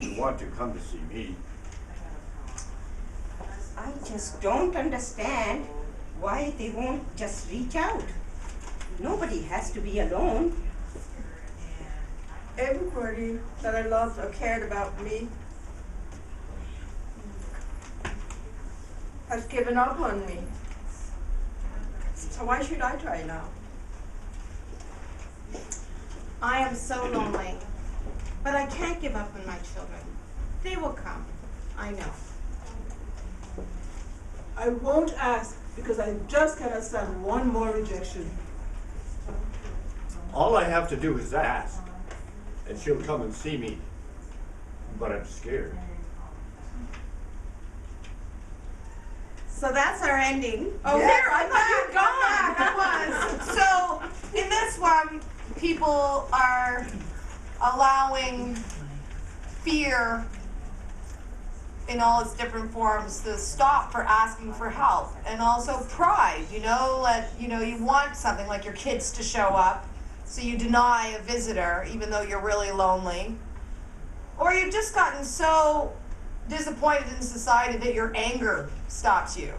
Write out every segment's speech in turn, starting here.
You want to come to see me. I just don't understand why they won't just reach out. Nobody has to be alone. Everybody that I loved or cared about me has given up on me. So why should I try now? I am so lonely, but I can't give up on my children. They will come, I know. I won't ask because I just cannot stand one more rejection. All I have to do is ask, and she'll come and see me. But I'm scared. So that's our ending. Oh, Yes, here, I thought I'm back. I was. So in this one, people are allowing fear in all its different forms to stop for asking for help, and also pride. You want something like your kids to show up, so you deny a visitor even though you're really lonely, or you've just gotten so disappointed in society that your anger stops you.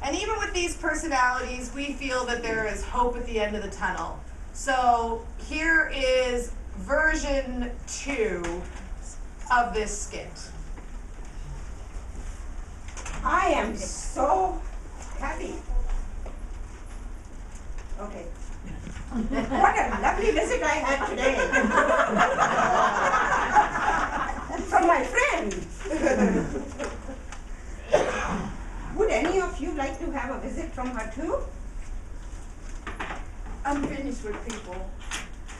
And even with these personalities, we feel that there is hope at the end of the tunnel. So here is version 2 of this skit. I am so happy. Okay. What a lovely visit I had today. From my friend. Would any of you like to have a visit from her too? I'm finished with people.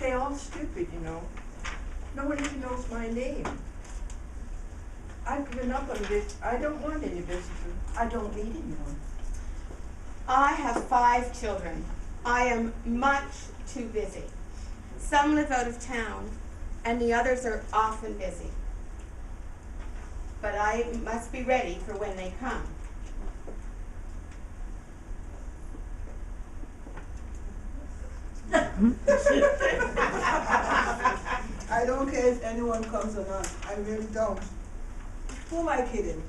They're all stupid, you know. No one even knows my name. I've given up on this. I don't want any visitors. I don't need anyone. I have 5 children. I am much too busy. Some live out of town, and the others are often busy. But I must be ready for when they come. I don't care if anyone comes or not. I really don't. Who am I kidding?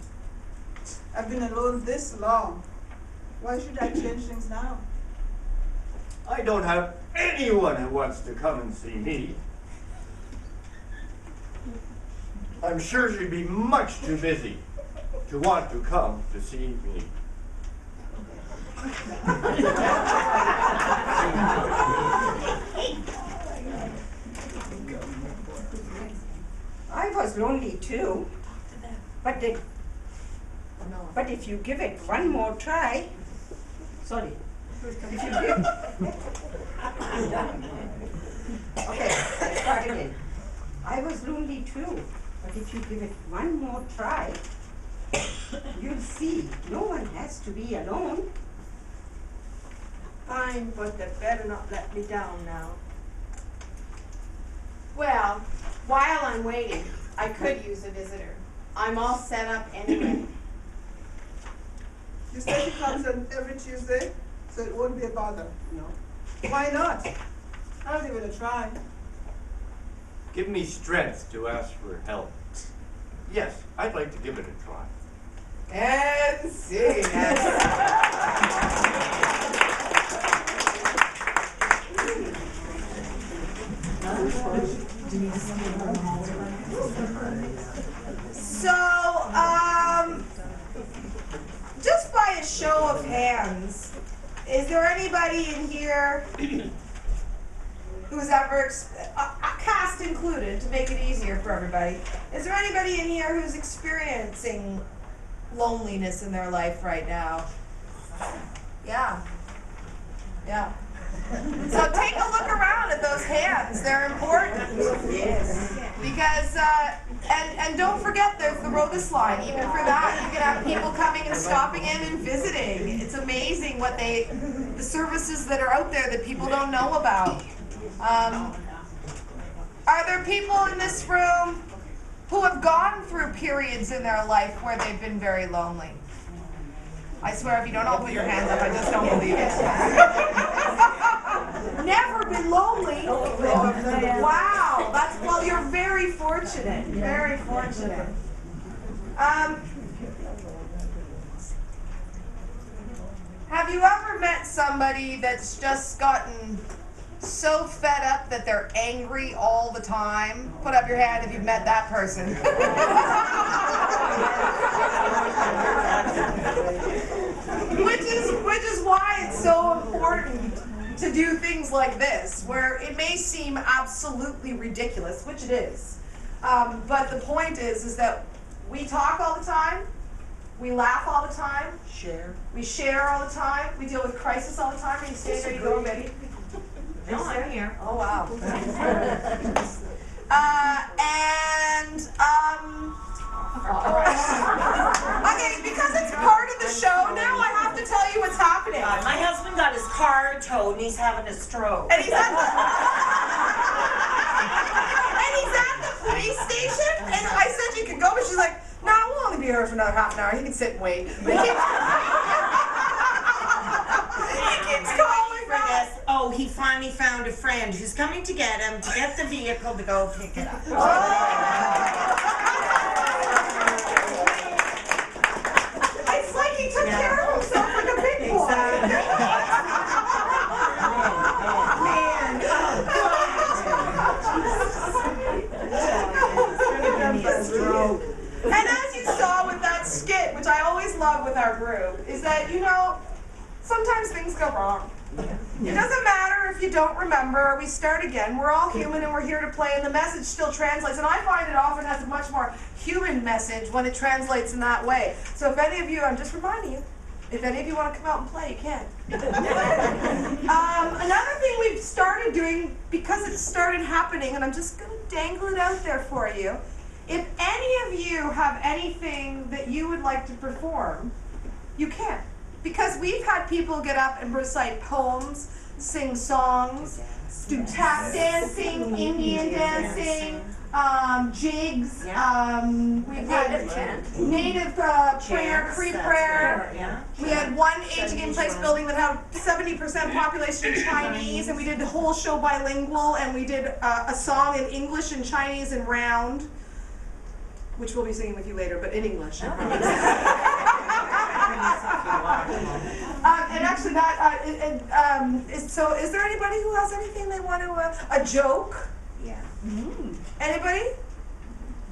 I've been alone this long. Why should I change things now? I don't have anyone who wants to come and see me. I'm sure she'd be much too busy to want to come to see me. I was lonely too. But if you give it one more try, sorry. If you give, okay, I start again. I was lonely too, but if you give it one more try, you'll see no one has to be alone. Fine, but they better not let me down now. Well, while I'm waiting, I could use a visitor. I'm all set up anyway. You say she comes in every Tuesday, so it won't be a bother. No. Why not? I'll give it a try. Give me strength to ask for help. Yes, I'd like to give it a try. And see. So, just by a show of hands, is there anybody in here who's ever, cast included, to make it easier for everybody, is there anybody in here who's experiencing loneliness in their life right now? Yeah. So take a look around at those hands. They're important. Yes. Because, and don't forget there's the Rogus line. Even for that, you can have people coming and stopping in and visiting. It's amazing what the services that are out there that people don't know about. Are there people in this room who have gone through periods in their life where they've been very lonely? I swear if you don't all put your hands up, I just don't believe it. Never been lonely? Wow. Well, you're very fortunate. Very fortunate. Have you ever met somebody that's just gotten so fed up that they're angry all the time? Put up your hand if you've met that person. which is why it's so important to do things like this, where it may seem absolutely ridiculous, which it is. But the point is that we talk all the time, we laugh all the time, we share all the time, we deal with crisis all the time. Are you staying there? You go, Betty? No, I'm here. Oh, wow. Okay, because it's part of the show now, I have to tell you what's happening. My husband got his car towed and he's having a stroke. And he's at the police station, and I said you could go, but she's like, no, we'll only be here for another half an hour. He can sit and wait. He keeps calling back. Oh, he finally found a friend who's coming to get him, to get the vehicle to go pick it up. It's like he took care of himself like a big boy. And as you saw with that skit, which I always love with our group, is that, sometimes things go wrong. It doesn't matter if you don't remember, we start again. We're all human and we're here to play, and the message still translates. And I find it often has a much more human message when it translates in that way. So if any of you, I'm just reminding you, if any of you want to come out and play, you can. Another thing we've started doing, because it started happening, and I'm just going to dangle it out there for you, if any of you have anything that you would like to perform, you can. Because we've had people get up and recite poems, sing songs, do tap dancing, Indian dancing, jigs, we've had native prayer, Cree prayer. We had one Aging in Place building that had 70% population Chinese, and we did the whole show bilingual, and we did a song in English and Chinese and round, which we'll be singing with you later, but in English. And actually so is there anybody who has anything they want to, a joke? Yeah. Anybody?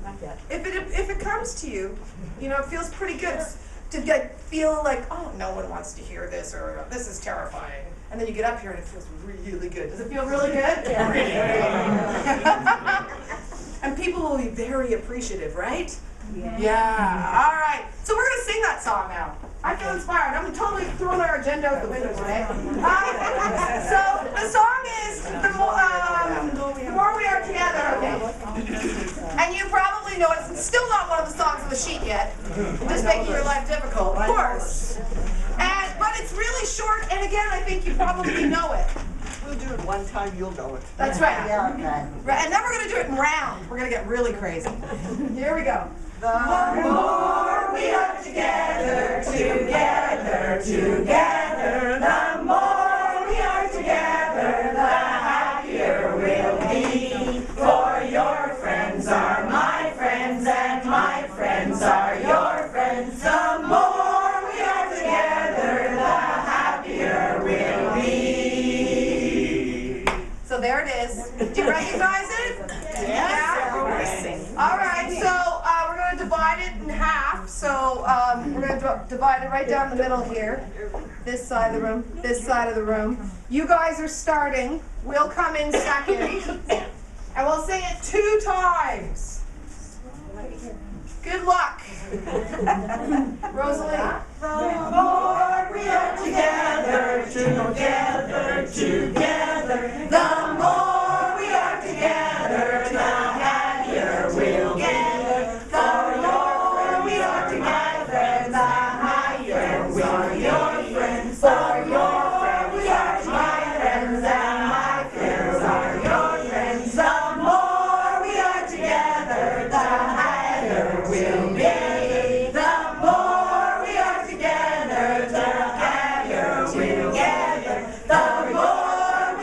Not yet. If it comes to you, it feels pretty good to feel like, oh, no one wants to hear this, or this is terrifying. And then you get up here and it feels really good. Does it feel really good? Yeah. And people will be very appreciative, right? Yeah. All right. So we're going to sing that song now. I feel inspired. I'm totally throwing our agenda out the window today. So the song is The More We Are Together. Okay. And you probably know it's still not one of the songs on the sheet yet. Just making your life difficult, of course. But it's really short, and again, I think you probably know it. We'll do it one time, you'll know it. That's right. Yeah, okay. Right, and then we're going to do it in round. We're going to get really crazy. Here we go. The more we are together, together, together, the more we are together, the happier we'll be. For your friends are my friends, and my friends are your friends. The more we are together, the happier we'll be. So there it is. Do you recognize it? Yeah. All right, so we're going to divide it in half. So we're going to divide it right down the middle here. This side of the room, this side of the room. You guys are starting. We'll come in second. And we'll sing it 2 times. Good luck. Rosalie. The more we are together, together, together, the more we are together, the happier we'll get. The more we are together, the higher we'll your friends. For your friends, we are my friends, and my friends are your friends. The more we are together, the higher we'll be. The more we are together, the happier we'll get. The more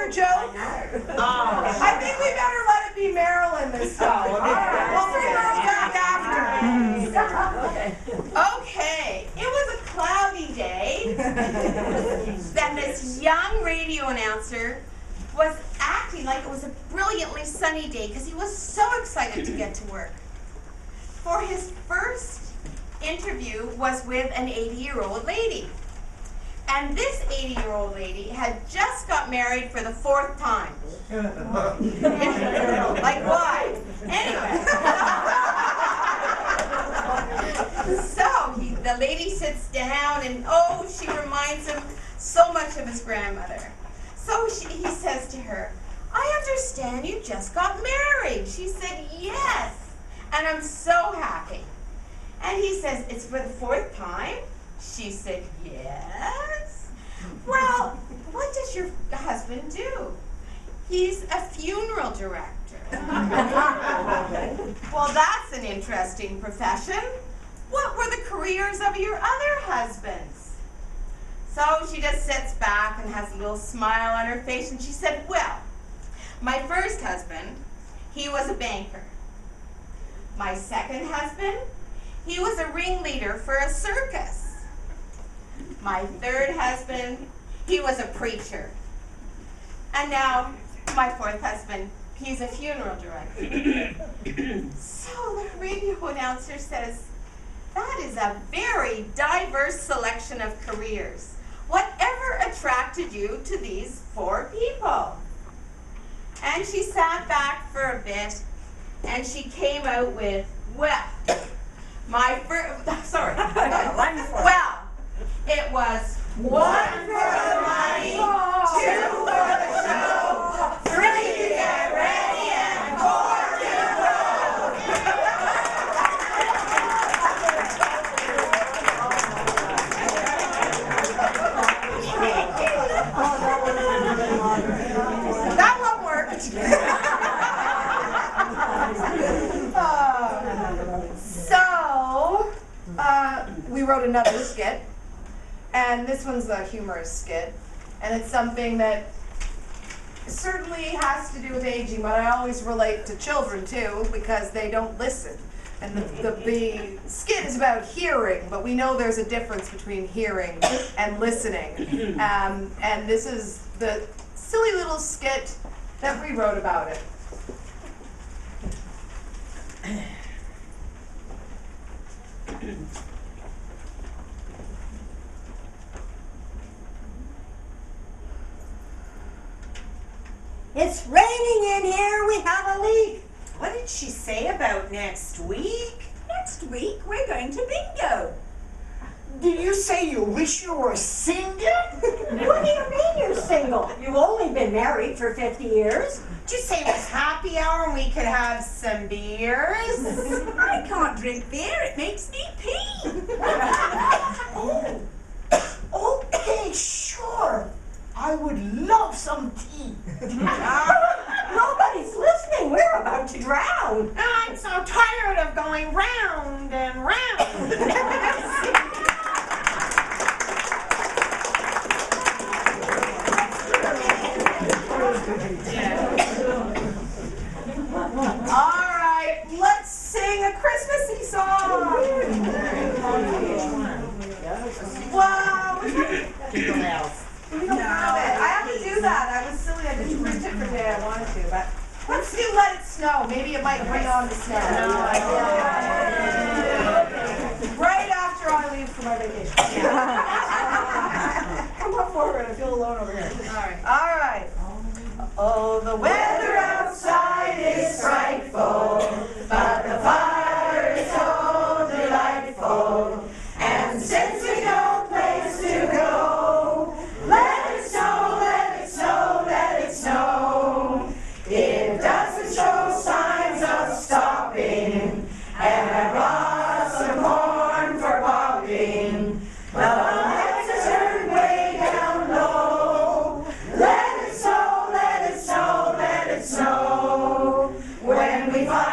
another joke? Oh. I think we better let it be Marilyn this time. We'll bring her back after. Okay, it was a cloudy day. Then this young radio announcer was acting like it was a brilliantly sunny day because he was so excited to get to work. For his first interview was with an 80-year-old lady. And this 80-year-old lady had just got married for the 4th time. Like why? Anyway. So the lady sits down and she reminds him so much of his grandmother. So he says to her, I understand you just got married. She said, yes, and I'm so happy. And he says, it's for the 4th time? She said, yes. Well, what does your husband do? He's a funeral director. Well, that's an interesting profession. What were the careers of your other husbands? So she just sits back and has a little smile on her face, and she said, well, my first husband, he was a banker. My second husband, he was a ringleader for a circus. My third husband, he was a preacher. And now, my 4th husband, he's a funeral director. So the radio announcer says, that is a very diverse selection of careers. Whatever attracted you to these 4 people? And she sat back for a bit, and she came out with, well, my first, sorry. Well, it was 1 for the money, 2 for the show, 3 to get ready, and 4 to That one worked. So, we wrote another skit, and this one's a humorous skit, and it's something that certainly has to do with aging, but I always relate to children too, because they don't listen. And the skit is about hearing, but we know there's a difference between hearing and listening. And this is the silly little skit that we wrote about it. It's raining in here. We have a leak. What did she say about next week? Next week, we're going to bingo. Did you say you wish you were single? What do you mean you're single? You've only been married for 50 years. Did you say it was happy hour and we could have some beers? I can't drink beer. It makes me pee. Oh, okay, sure. I would love some tea. Nobody's listening. We're about to drown. I'm so tired of going round and round. All right, let's sing a Christmassy song. Wow, we don't have it. I have to do that. I was silly. I didn't print it for today. I wanted to, but let's do "Let It Snow." Maybe it might bring on the snow. Right after I leave for my vacation. Come on forward. I feel alone over here. All right. All right. Oh, the weather outside is frightful, but the fire is so delightful. And since we no place to go, let it snow, let it snow, let it snow. It doesn't show signs of stopping, and I brought some corn for popping. But let's turn way down low. Let it snow, let it snow, let it snow. When we find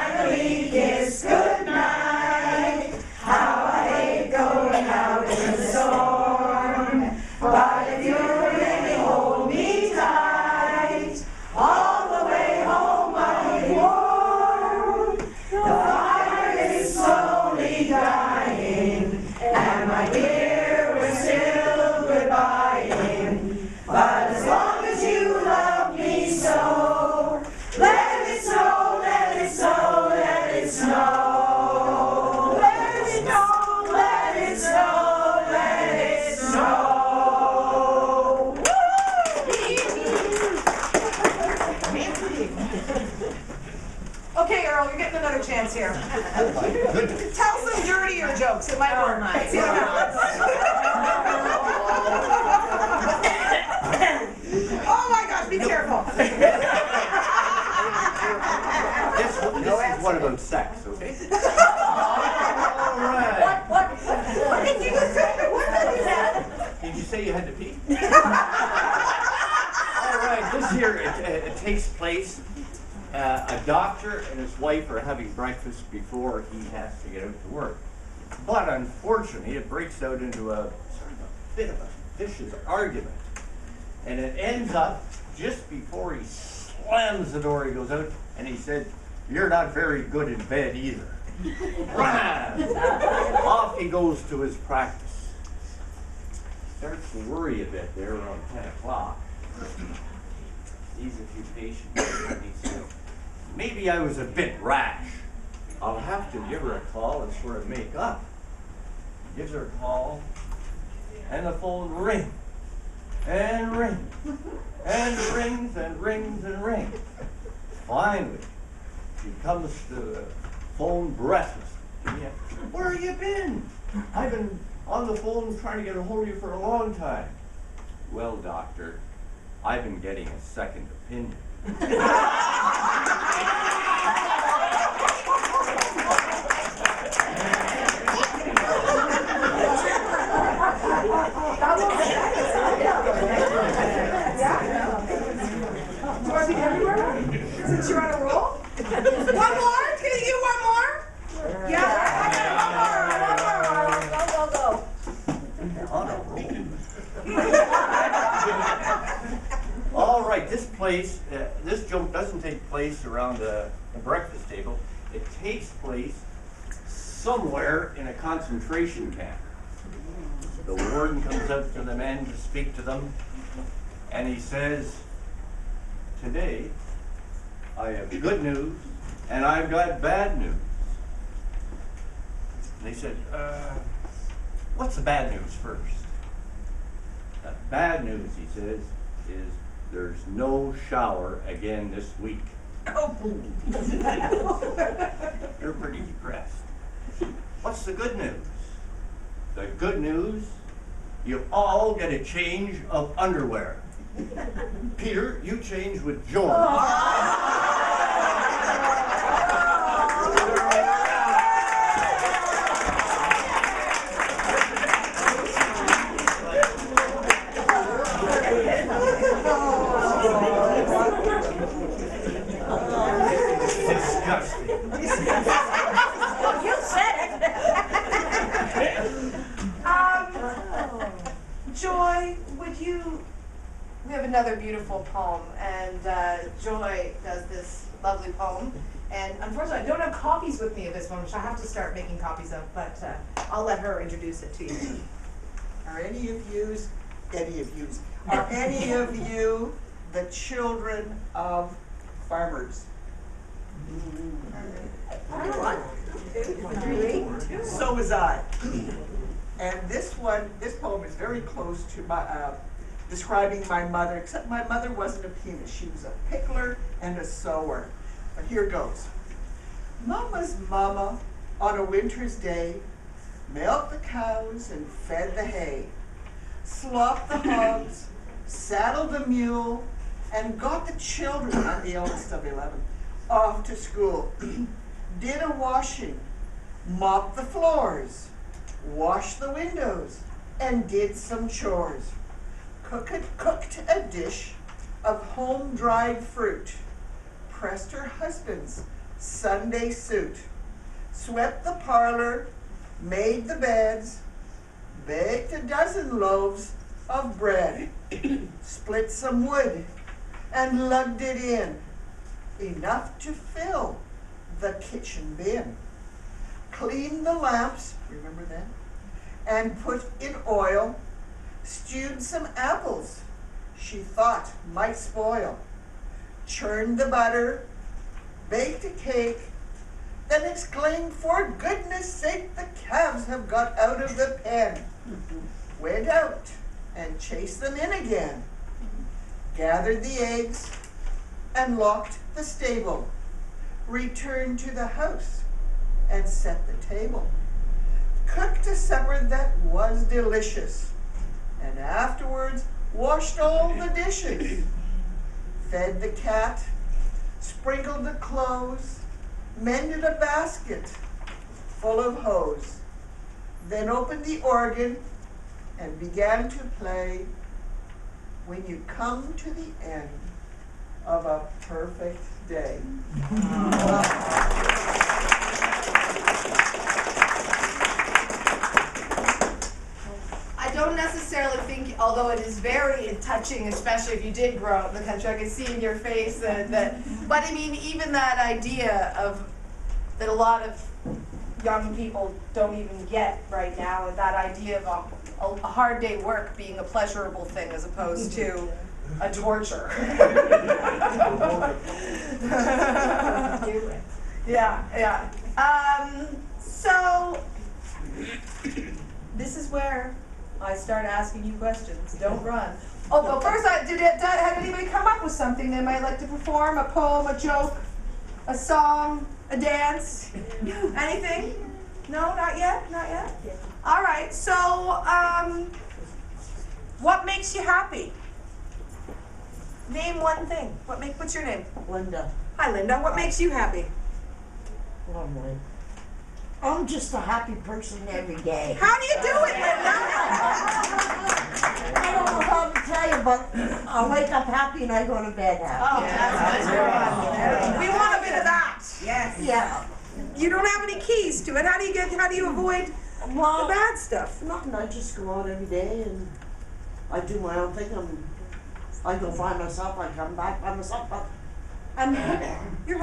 chance here. Oh my goodness. Tell some dirtier jokes, it might work. Let's see what happens. Oh my gosh, be careful. This is one about sex, okay? All right. What did you say? What did you say? Did you say you had to pee? All right, this here, it takes place, a doctor and his wife are having breakfast before he has to get out to work. But unfortunately, it breaks out into a sort of a bit of a vicious argument. And it ends up just before he slams the door, he goes out and he said, "You're not very good in bed either." Off he goes to his practice. Starts to worry a bit there around 10 o'clock. Sees a few patients and he says, "Maybe I was a bit rash. I'll have to give her a call and sort of make up." Gives her a call and the phone rings and rings and rings and rings and rings. Finally, she comes to the phone breathless. Yeah. "Where have you been? I've been on the phone trying to get a hold of you for a long time." "Well, doctor, I've been getting a second opinion." Dorothy everywhere? Since you're on a roll? One more? Can you do one more? Yeah? Go. On a roll. All right, this joke doesn't take place around a breakfast table. It takes place somewhere in a concentration camp. The warden comes up to the men to speak to them, and he says, "Today, I have good news, and I've got bad news." And they said, "What's the bad news first?" "The bad news," he says, "is there's no shower again this week." They're pretty depressed. "What's the good news?" "The good news, you all get a change of underwear. Peter, you change with George." Disgusting. You said it. Joy, we have another beautiful poem, and Joy does this lovely poem, and unfortunately I don't have copies with me of this one, which I have to start making copies of, but I'll let her introduce it to you. Are any of you the children of farmers? So was I. And this poem is very close to describing my mother, except my mother wasn't a pianist. She was a pickler and a sewer. But here goes. Mama's mama, on a winter's day, milked the cows and fed the hay, slopped the hogs, saddled the mule, and got the children, I'm the eldest of 11, off to school. Did a washing, mopped the floors, washed the windows, and did some chores. Cooked a dish of home-dried fruit, pressed her husband's Sunday suit, swept the parlor, made the beds, baked a dozen loaves of bread, split some wood, and lugged it in, enough to fill the kitchen bin. Cleaned the lamps, remember that? And put in oil, stewed some apples she thought might spoil, churned the butter, baked a cake, then exclaimed, "For goodness sake, the calves have got out of the pen." Went out and chased them in again, gathered the eggs and locked the stable, returned to the house and set the table. Cooked a supper that was delicious, and afterwards washed all the dishes. Fed the cat, sprinkled the clothes, mended a basket full of hose, then opened the organ and began to play When You Come to the End of a Perfect Day. I don't necessarily think, although it is very touching, especially if you did grow up in the country, I can see in your face that, but I mean, even that idea of, that a lot of young people don't even get right now, and that idea of a hard day work being a pleasurable thing as opposed to a torture. Yeah. So, this is where I start asking you questions. Don't run. Oh, but first, had anybody come up with something they might like to perform? A poem, a joke, a song, a dance? Anything? No, not yet? Not yet? All right, so, what makes you happy? Name one thing. What's your name? Linda. Hi, Linda. What makes you happy? Lovely. I'm just a happy person every day. How do you do it, Linda? I don't know how to tell you, but I wake up happy and I go to bed happy. Oh, that's good. We want a bit of that. Yes. Yeah. You don't have any keys to it. How do you avoid the Well, bad stuff? nothing. I just go out every day and I do my own thing. I go by myself. I come back by myself. But I'm happy. You're happy.